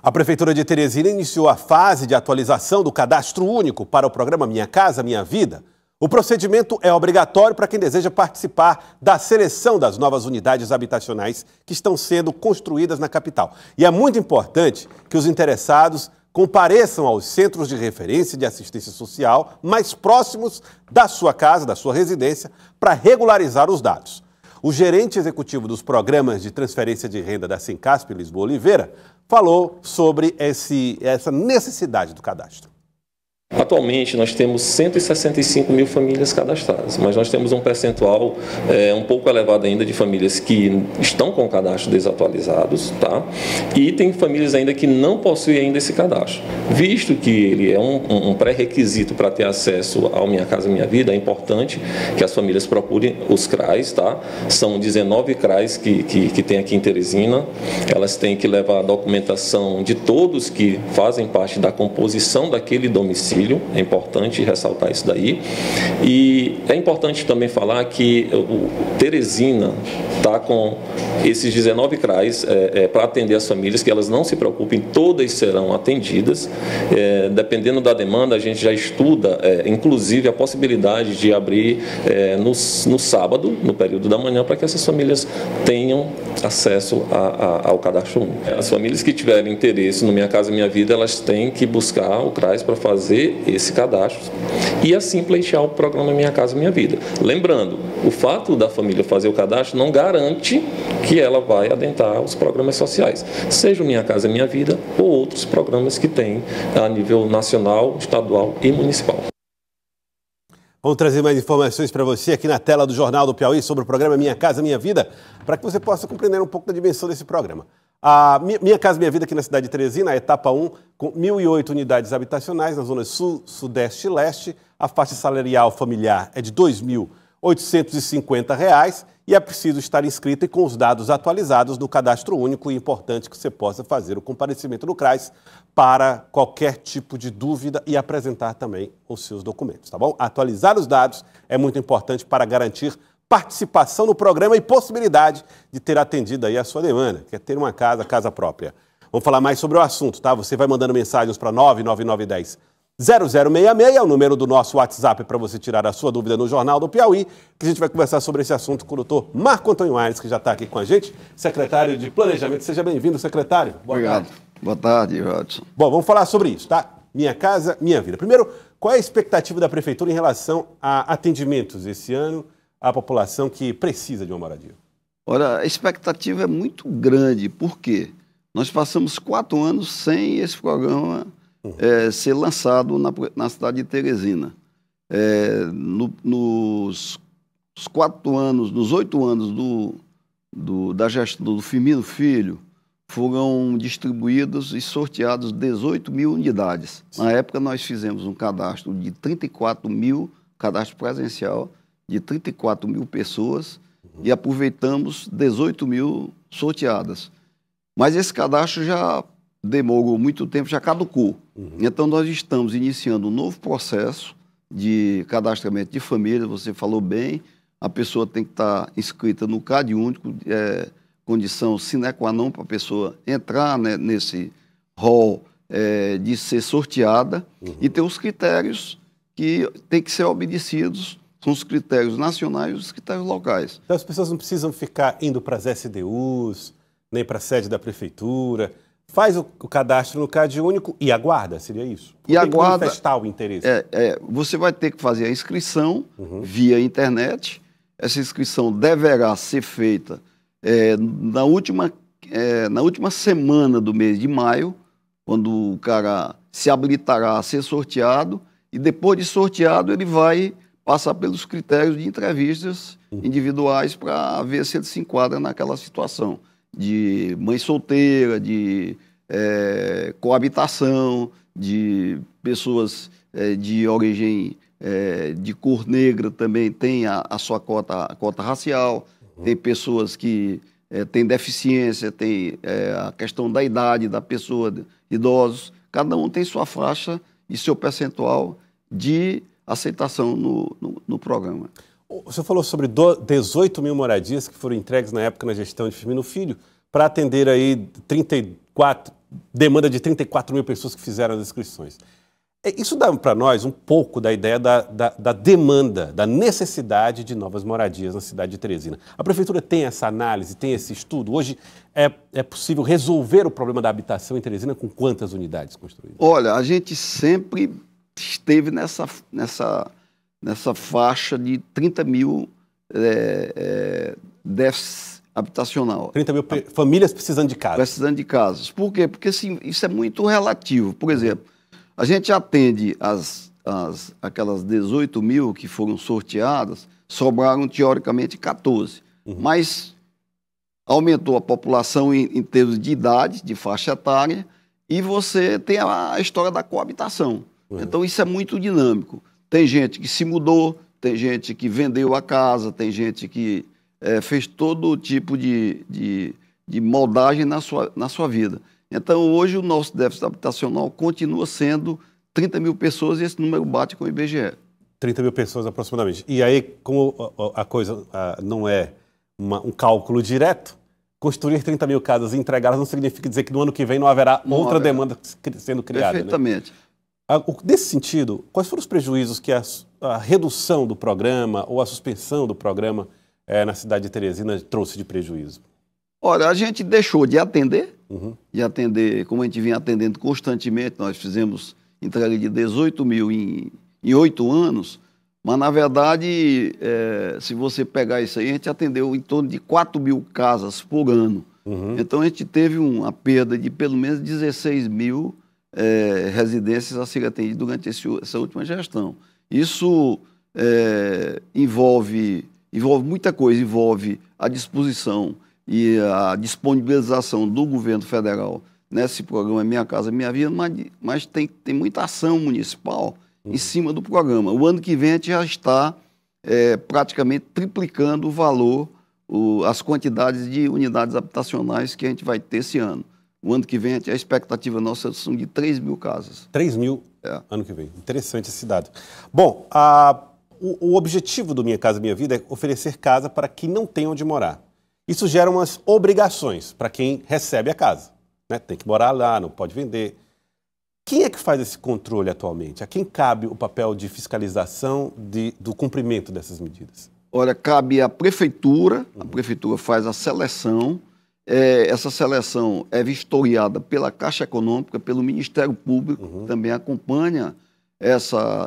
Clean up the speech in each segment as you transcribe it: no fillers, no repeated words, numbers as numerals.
A Prefeitura de Teresina iniciou a fase de atualização do Cadastro Único para o programa Minha Casa Minha Vida. O procedimento é obrigatório para quem deseja participar da seleção das novas unidades habitacionais que estão sendo construídas na capital. E é muito importante que os interessados compareçam aos centros de referência de assistência social mais próximos da sua casa, da sua residência, para regularizar os dados. O gerente executivo dos programas de transferência de renda da Sincasp, Lisboa Oliveira, falou sobre essa necessidade do cadastro. Atualmente, nós temos 165 mil famílias cadastradas, mas nós temos um percentual um pouco elevado ainda de famílias que estão com o cadastro desatualizados, tá? E tem famílias ainda que não possuem ainda esse cadastro. Visto que ele é um pré-requisito para ter acesso ao Minha Casa Minha Vida, é importante que as famílias procurem os CRAs, tá? São 19 CRAs que tem aqui em Teresina. Elas têm que levar a documentação de todos que fazem parte da composição daquele domicílio. É importante ressaltar isso daí. E é importante também falar que o Teresina está com esses 19 CRAs para atender as famílias, que elas não se preocupem, todas serão atendidas. Dependendo da demanda, a gente já estuda, inclusive, a possibilidade de abrir no sábado, no período da manhã, para que essas famílias tenham acesso ao cadastro único. As famílias que tiverem interesse no Minha Casa Minha Vida, elas têm que buscar o CRAs para fazer esse cadastro e assim pleitear o programa Minha Casa Minha Vida. Lembrando, o fato da família fazer o cadastro não garante que ela vai adentrar os programas sociais, seja o Minha Casa Minha Vida ou outros programas que tem a nível nacional, estadual e municipal. Vamos trazer mais informações para você aqui na tela do Jornal do Piauí sobre o programa Minha Casa Minha Vida, para que você possa compreender um pouco da dimensão desse programa. A Minha Casa Minha Vida aqui na cidade de Teresina, a etapa 1, com 1.008 unidades habitacionais nas zonas sul, sudeste e leste. A faixa salarial familiar é de R$ 2.850 e é preciso estar inscrito e com os dados atualizados no Cadastro Único. E é importante que você possa fazer o comparecimento no CRAS para qualquer tipo de dúvida e apresentar também os seus documentos, tá bom? Atualizar os dados é muito importante para garantir participação no programa e possibilidade de ter atendido aí a sua demanda, que é ter uma casa própria. Vamos falar mais sobre o assunto, tá? Você vai mandando mensagens para 99910-0066, é o número do nosso WhatsApp para você tirar a sua dúvida no Jornal do Piauí, que a gente vai conversar sobre esse assunto com o doutor Marco Antônio Aires, que já está aqui com a gente, secretário de Planejamento. Seja bem-vindo, secretário. Obrigado. Boa tarde, Rodson. Bom, vamos falar sobre isso, tá? Minha Casa Minha Vida. Primeiro, qual é a expectativa da Prefeitura em relação a atendimentos esse ano à população que precisa de uma moradia? Olha, a expectativa é muito grande, porque nós passamos 4 anos sem esse programa ser lançado na cidade de Teresina. Nos 8 anos da gestão do Firmino Filho, foram distribuídos e sorteados 18 mil unidades. Na época, nós fizemos um cadastro de 34 mil, cadastro presencial, de 34 mil pessoas e aproveitamos 18 mil sorteadas. Mas esse cadastro já demorou muito tempo, já caducou. Então, nós estamos iniciando um novo processo de cadastramento de família. Você falou bem, a pessoa tem que estar inscrita no CAD único, condição sine qua non para a pessoa entrar, né, nesse rol de ser sorteada e ter os critérios que têm que ser obedecidos. São os critérios nacionais e os critérios locais. Então as pessoas não precisam ficar indo para as SDUs, nem para a sede da prefeitura. Faz o cadastro no CAD único e aguarda, seria isso? E aguarda. Manifestar o interesse. Você vai ter que fazer a inscrição via internet. Essa inscrição deverá ser feita na última semana do mês de maio, quando o cara se habilitará a ser sorteado, e depois de sorteado ele vai passar pelos critérios de entrevistas individuais para ver se ele se enquadra naquela situação de mãe solteira, de coabitação, de pessoas de origem de cor negra também tem a sua cota racial, tem pessoas que têm deficiência, tem a questão da idade da pessoa, idosos, cada um tem sua faixa e seu percentual de aceitação no programa. O senhor falou sobre 18 mil moradias que foram entregues na época na gestão de Firmino Filho para atender aí demanda de 34 mil pessoas que fizeram as inscrições. Isso dá para nós um pouco da ideia da demanda, da necessidade de novas moradias na cidade de Teresina. A Prefeitura tem essa análise, tem esse estudo? Hoje é possível resolver o problema da habitação em Teresina com quantas unidades construídas? Olha, a gente sempre esteve nessa faixa de 30 mil déficit habitacional. 30 mil famílias precisando de casas. Precisando de casas. Por quê? Porque assim, isso é muito relativo. Por exemplo, a gente atende aquelas 18 mil que foram sorteadas, sobraram teoricamente 14. Mas aumentou a população em termos de idade, de faixa etária, e você tem a história da coabitação. Então isso é muito dinâmico. Tem gente que se mudou, tem gente que vendeu a casa, tem gente que fez todo tipo de moldagem na sua vida. Então, hoje, o nosso déficit habitacional continua sendo 30 mil pessoas e esse número bate com o IBGE. 30 mil pessoas aproximadamente. E aí, como a coisa não é um cálculo direto, construir 30 mil casas e entregá-las não significa dizer que no ano que vem não haverá outra demanda sendo criada. Perfeitamente. Né? Nesse sentido, quais foram os prejuízos que a redução do programa ou a suspensão do programa na cidade de Teresina trouxe de prejuízo? Olha, a gente deixou de atender, como a gente vinha atendendo constantemente. Nós fizemos entrega de 18 mil em 8 anos, mas, na verdade, se você pegar isso aí, a gente atendeu em torno de 4 mil casas por ano. Então, a gente teve uma perda de pelo menos 16 mil residências a serem atendidas durante essa última gestão. Isso envolve muita coisa, envolve a disposição e a disponibilização do governo federal nesse programa Minha Casa Minha Vida, mas tem muita ação municipal em cima do programa. O ano que vem a gente já está praticamente triplicando o valor, as quantidades de unidades habitacionais que a gente vai ter esse ano. O ano que vem a expectativa nossa são de 3 mil casas. 3 mil ano que vem. Interessante esse dado. Bom, o objetivo do Minha Casa Minha Vida é oferecer casa para quem não tem onde morar. Isso gera umas obrigações para quem recebe a casa. Né? Tem que morar lá, não pode vender. Quem é que faz esse controle atualmente? A quem cabe o papel de fiscalização do cumprimento dessas medidas? Olha, cabe à Prefeitura, a Prefeitura faz a seleção, essa seleção é vistoriada pela Caixa Econômica, pelo Ministério Público, também acompanha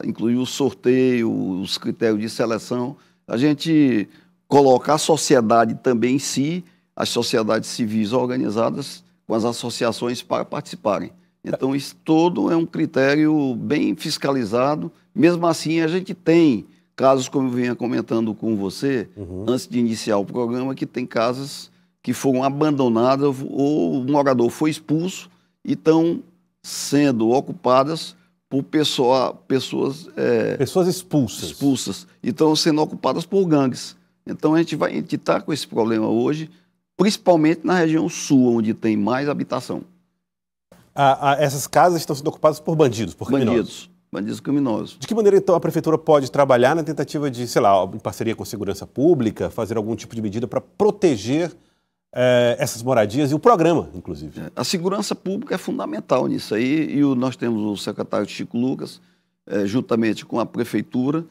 inclusive o sorteio, os critérios de seleção. A gente coloca a sociedade também em si, as sociedades civis organizadas com as associações para participarem. Então, isso todo é um critério bem fiscalizado. Mesmo assim, a gente tem casos, como eu vinha comentando com você, antes de iniciar o programa, que tem casas que foram abandonadas ou o morador foi expulso e estão sendo ocupadas por pessoas expulsas. E estão sendo ocupadas por gangues. Então, a gente está com esse problema hoje, principalmente na região sul, onde tem mais habitação. Essas casas estão sendo ocupadas por bandidos, por criminosos? Bandidos criminosos. De que maneira, então, a Prefeitura pode trabalhar na tentativa de, sei lá, em parceria com a segurança pública, fazer algum tipo de medida para proteger essas moradias e o programa, inclusive? A segurança pública é fundamental nisso aí, e nós temos o secretário Chico Lucas, juntamente com a Prefeitura,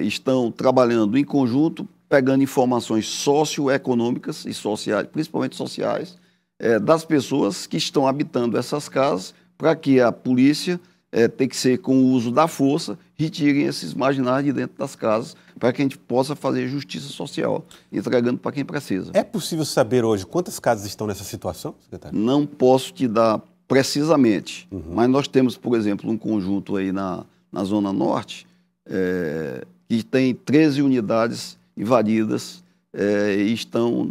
estão trabalhando em conjunto, pegando informações socioeconômicas e sociais, principalmente sociais, das pessoas que estão habitando essas casas, para que a polícia, tem que ser com o uso da força, retirem esses marginais de dentro das casas, para que a gente possa fazer justiça social, entregando para quem precisa. É possível saber hoje quantas casas estão nessa situação, secretário? Não posso te dar precisamente, mas nós temos, por exemplo, um conjunto aí na Zona Norte, que tem 13 unidades invadidas e estão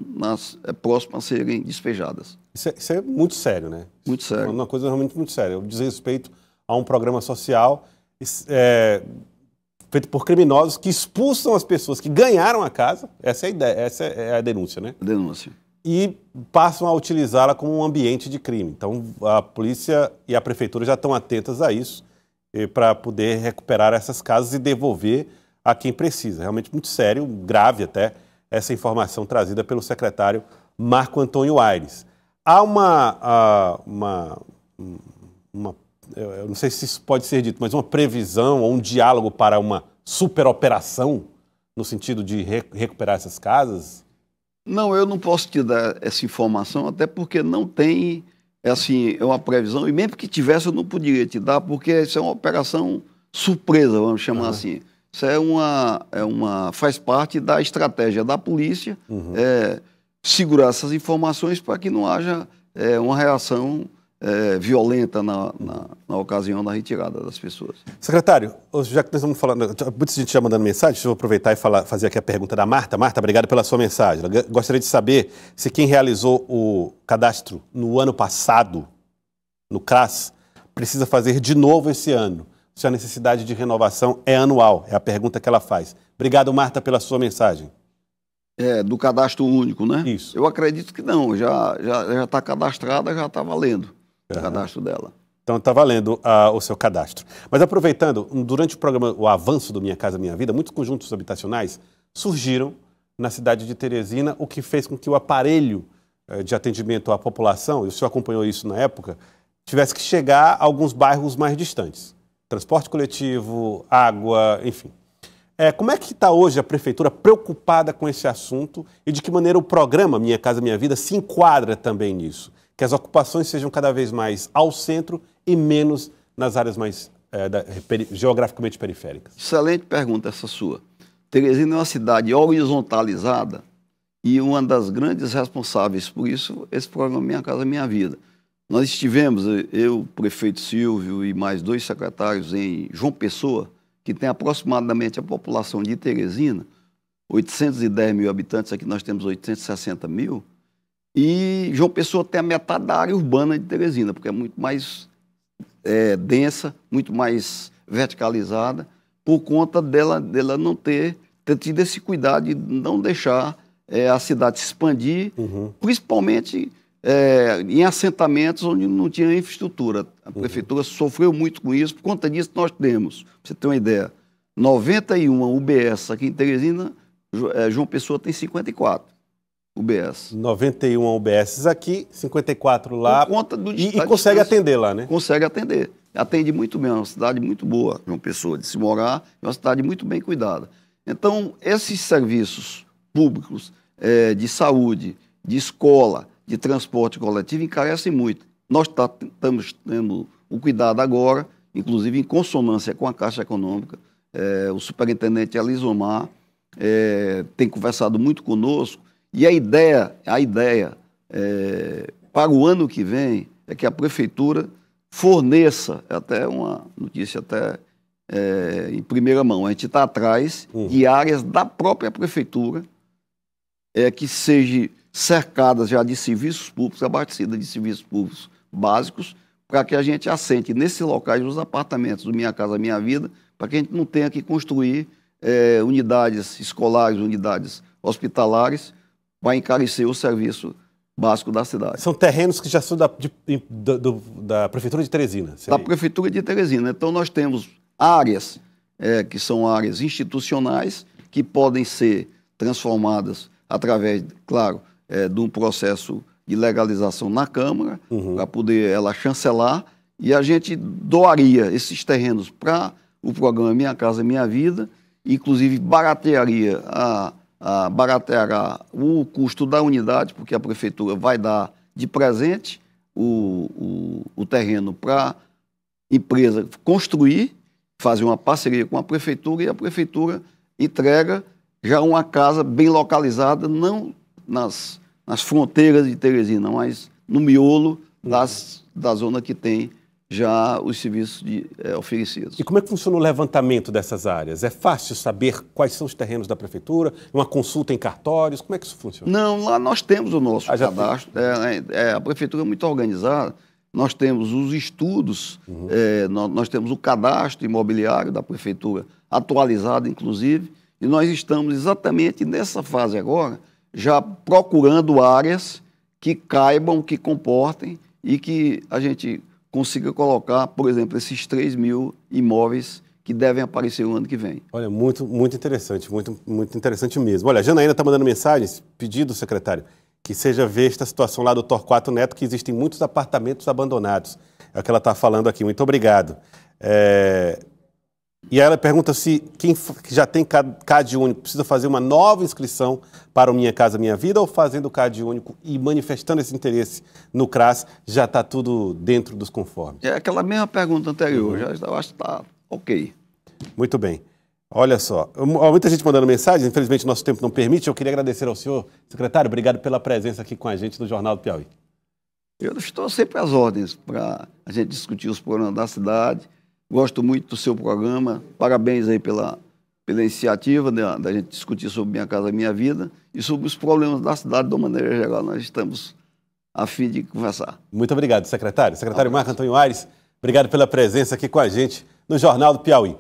próximas a serem despejadas. Isso é muito sério, né? Muito sério. É uma coisa realmente muito séria. Eu diz respeito a um programa social feito por criminosos que expulsam as pessoas que ganharam a casa, essa é a ideia, essa é a denúncia, né? Denúncia. E passam a utilizá-la como um ambiente de crime. Então, a polícia e a prefeitura já estão atentas a isso para poder recuperar essas casas e devolver a quem precisa. Realmente muito sério, grave até, essa informação trazida pelo secretário Marco Antônio Aires. há eu não sei se isso pode ser dito, mas uma previsão ou um diálogo para uma superoperação no sentido de recuperar essas casas? Não, eu não posso te dar essa informação, até porque não tem, assim, uma previsão, e mesmo que tivesse eu não poderia te dar, porque isso é uma operação surpresa, vamos chamar assim. Isso faz parte da estratégia da polícia, segurar essas informações para que não haja uma reação violenta na ocasião da retirada das pessoas. Secretário, já que nós estamos falando, muita gente já mandando mensagem, deixa eu aproveitar e fazer aqui a pergunta da Marta. Marta, obrigado pela sua mensagem. Eu gostaria de saber se quem realizou o cadastro no ano passado, no CRAS, precisa fazer de novo esse ano. Se a necessidade de renovação é anual, é a pergunta que ela faz. Obrigado, Marta, pela sua mensagem. Do cadastro único, né? Isso. Eu acredito que não, já está cadastrada, já está valendo o cadastro dela. Então está valendo o seu cadastro. Mas aproveitando, durante o programa O Avanço do Minha Casa Minha Vida, muitos conjuntos habitacionais surgiram na cidade de Teresina, o que fez com que o aparelho de atendimento à população, e o senhor acompanhou isso na época, tivesse que chegar a alguns bairros mais distantes. Transporte coletivo, água, enfim. Como é que está hoje a prefeitura preocupada com esse assunto e de que maneira o programa Minha Casa Minha Vida se enquadra também nisso? Que as ocupações sejam cada vez mais ao centro e menos nas áreas mais geograficamente periféricas. Excelente pergunta essa sua. Teresina é uma cidade horizontalizada e uma das grandes responsáveis por isso, esse programa Minha Casa Minha Vida. Nós estivemos, eu, o prefeito Silvio e mais 2 secretários em João Pessoa, que tem aproximadamente a população de Teresina, 810 mil habitantes, aqui nós temos 860 mil, e João Pessoa tem a metade da área urbana de Teresina, porque é muito mais densa, muito mais verticalizada, por conta dela não ter tido esse cuidado de não deixar a cidade se expandir, principalmente em assentamentos onde não tinha infraestrutura. A prefeitura sofreu muito com isso, por conta disso nós temos, para você ter uma ideia, 91 UBS aqui em Teresina, João Pessoa tem 54 UBS. 91 UBS aqui, 54 lá, por conta e consegue atender lá, né? Consegue atender. Atende muito bem, é uma cidade muito boa, João Pessoa, de se morar, é uma cidade muito bem cuidada. Então, esses serviços públicos de saúde, de escola, de transporte coletivo encarecem muito. Nós estamos tendo o cuidado agora, inclusive em consonância com a Caixa Econômica, o superintendente Alisomar tem conversado muito conosco, e a ideia para o ano que vem é que a prefeitura forneça, até uma notícia em primeira mão, a gente está atrás de áreas da própria prefeitura que sejam cercadas já de serviços públicos, abastecidas de serviços públicos básicos, para que a gente assente nesses locais os apartamentos do Minha Casa Minha Vida, para que a gente não tenha que construir unidades escolares, unidades hospitalares, para encarecer o serviço básico da cidade. São terrenos que já são da Prefeitura de Teresina. Da Prefeitura de Teresina. Então nós temos áreas que são áreas institucionais, que podem ser transformadas através, claro, de um processo de legalização na Câmara, para poder ela chancelar, e a gente doaria esses terrenos para o programa Minha Casa Minha Vida, inclusive barateará o custo da unidade, porque a prefeitura vai dar de presente o terreno para a empresa construir, fazer uma parceria com a prefeitura, e a prefeitura entrega já uma casa bem localizada, não nas fronteiras de Teresina, mas no miolo da zona que tem já os serviços oferecidos. E como é que funciona o levantamento dessas áreas? É fácil saber quais são os terrenos da prefeitura? Uma consulta em cartórios? Como é que isso funciona? Não, lá nós temos o nosso cadastro. A prefeitura é muito organizada. Nós temos os estudos, nós temos o cadastro imobiliário da prefeitura atualizado, inclusive, e nós estamos exatamente nessa fase agora, já procurando áreas que caibam, que comportem e que a gente consiga colocar, por exemplo, esses 3 mil imóveis que devem aparecer o ano que vem. Olha, muito interessante, muito interessante mesmo. Olha, a Janaína está mandando mensagens, pedido, secretário, que seja ver esta situação lá do Torquato Neto, que existem muitos apartamentos abandonados. É o que ela está falando aqui. Muito obrigado. E aí ela pergunta se quem já tem CAD único precisa fazer uma nova inscrição para o Minha Casa Minha Vida, ou fazendo o CAD único e manifestando esse interesse no CRAS, já está tudo dentro dos conformes? É aquela mesma pergunta anterior, eu acho que está ok. Muito bem. Olha só, muita gente mandando mensagem, infelizmente nosso tempo não permite. Eu queria agradecer ao senhor, secretário, obrigado pela presença aqui com a gente no Jornal do Piauí. Eu estou sempre às ordens para a gente discutir os problemas da cidade. Gosto muito do seu programa. Parabéns aí pela iniciativa da gente discutir sobre Minha Casa Minha Vida e sobre os problemas da cidade de uma maneira geral. Nós estamos a fim de conversar. Muito obrigado, secretário. Secretário Marco Antônio Aires, obrigado pela presença aqui com a gente no Jornal do Piauí.